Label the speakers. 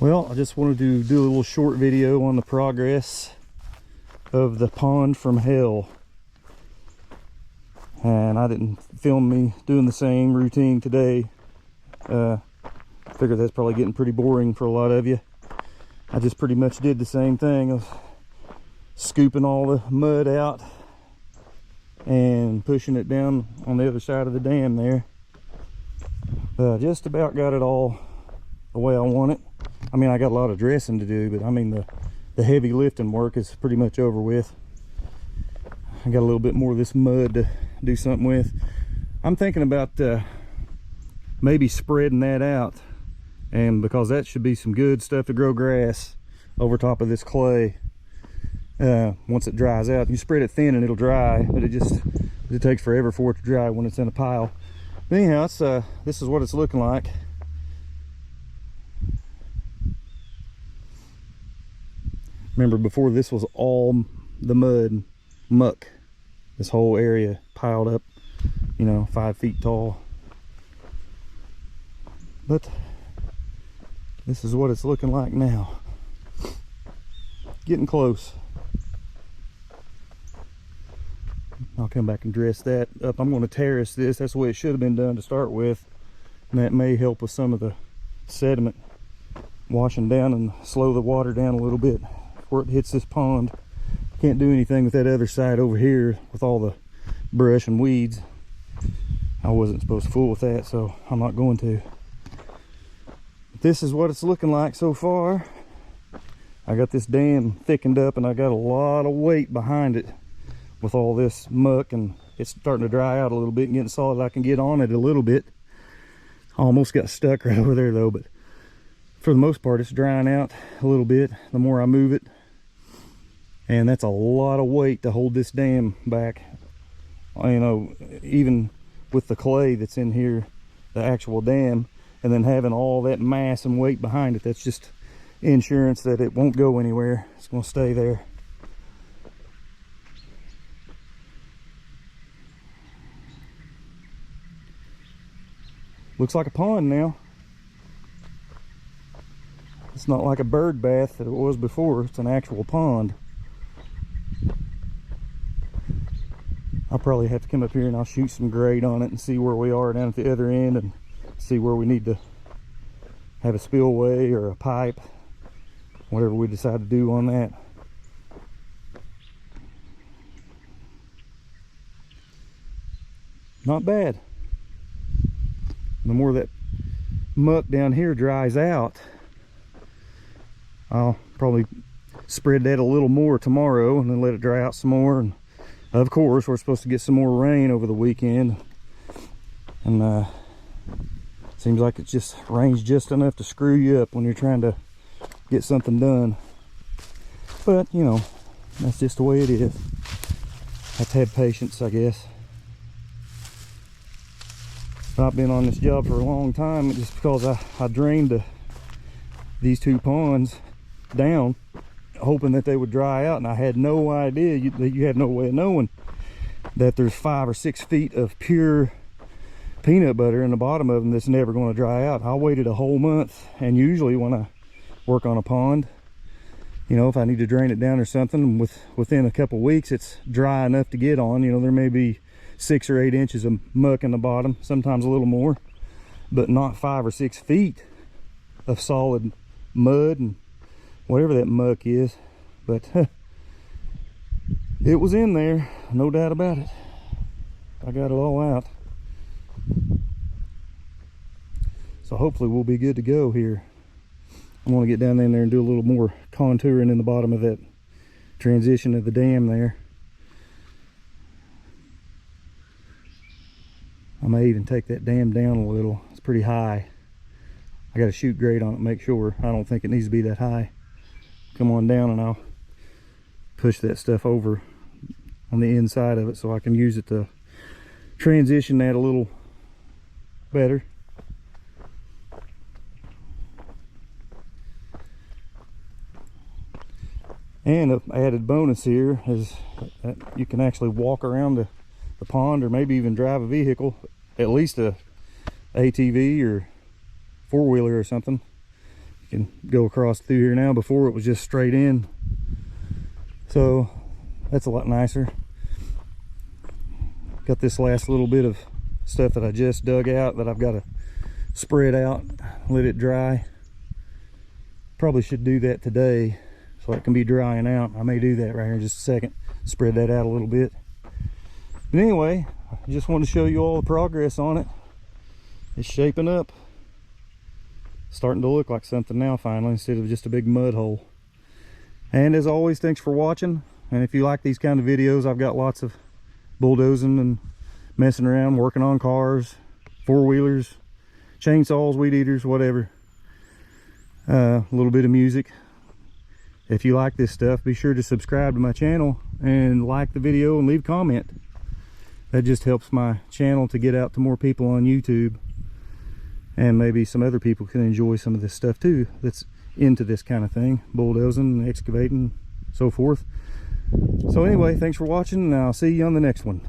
Speaker 1: Well, I just wanted to do a little short video on the progress of the pond from hell. And I didn't film me doing the same routine today. Figured that's probably getting pretty boring for a lot of you. I just pretty much did the same thing of scooping all the mud out and pushing it down on the other side of the dam there. Just about got it all the way I want it. I mean, I got a lot of dressing to do, but I mean the heavy lifting work is pretty much over with. I got a little bit more of this mud to do something with. I'm thinking about maybe spreading that out, and because that should be some good stuff to grow grass over top of this clay. Once it dries out, you spread it thin and it'll dry, but it takes forever for it to dry when it's in a pile. But anyhow, this is what it's looking like. Remember, before this was all the mud, muck. This whole area piled up, you know, 5 feet tall. But this is what it's looking like now. Getting close. I'll come back and dress that up. I'm going to terrace this. That's the way it should have been done to start with. And that may help with some of the sediment washing down and slow the water down a little bit before it hits this pond. Can't do anything with that other side over here with all the brush and weeds. I wasn't supposed to fool with that, so I'm not going to. But this is what it's looking like so far. I got this dam thickened up and I got a lot of weight behind it with all this muck, and it's starting to dry out a little bit and getting solid. I can get on it a little bit. Almost got stuck right over there though, but for the most part it's drying out a little bit the more I move it. And that's a lot of weight to hold this dam back. You know, even with the clay that's in here, the actual dam, and then having all that mass and weight behind it, that's just insurance that it won't go anywhere. It's going to stay there. Looks like a pond now. It's not like a bird bath that it was before. It's an actual pond. I'll probably have to come up here and I'll shoot some grade on it and see where we are down at the other end, and see where we need to have a spillway or a pipe, whatever we decide to do on that. Not bad. The more that muck down here dries out, I'll probably spread that a little more tomorrow and then let it dry out some more. And of course, we're supposed to get some more rain over the weekend, and seems like it just rains just enough to screw you up when you're trying to get something done. But you know, that's just the way it is. Have to have patience, I guess. But I've been on this job for a long time, just because I drained these two ponds down hoping that they would dry out, and I had no idea, you had no way of knowing that there's 5 or 6 feet of pure peanut butter in the bottom of them that's never going to dry out. I waited a whole month, and usually when I work on a pond, you know, if I need to drain it down or something, within a couple weeks it's dry enough to get on. You know, there may be 6 or 8 inches of muck in the bottom, sometimes a little more, but not 5 or 6 feet of solid mud and whatever that muck is. But it was in there, no doubt about it. I got it all out, so hopefully we'll be good to go here. I want to get down in there and do a little more contouring in the bottom of that transition of the dam there. I may even take that dam down a little. It's pretty high. I got to shoot grade on it, make sure. I don't think it needs to be that high. Come on down and I'll push that stuff over on the inside of it so I can use it to transition that a little better. And an added bonus here is that you can actually walk around the pond, or maybe even drive a vehicle, at least a ATV or four-wheeler or something. can go across through here now. Before it was just straight in, so that's a lot nicer. Got this last little bit of stuff that I just dug out that I've got to spread out, let it dry. Probably should do that today so it can be drying out. I may do that right here in just a second, spread that out a little bit. But anyway, I just wanted to show you all the progress on it. It's shaping up, starting to look like something now finally, instead of just a big mud hole. And as always, thanks for watching. And if you like these kind of videos, I've got lots of bulldozing and messing around, working on cars, four-wheelers, chainsaws, weed eaters, whatever. A little bit of music. If you like this stuff, be sure to subscribe to my channel and like the video and leave a comment. That just helps my channel to get out to more people on YouTube, and maybe some other people can enjoy some of this stuff too that's into this kind of thing, bulldozing, excavating, so forth. So anyway, thanks for watching, and I'll see you on the next one.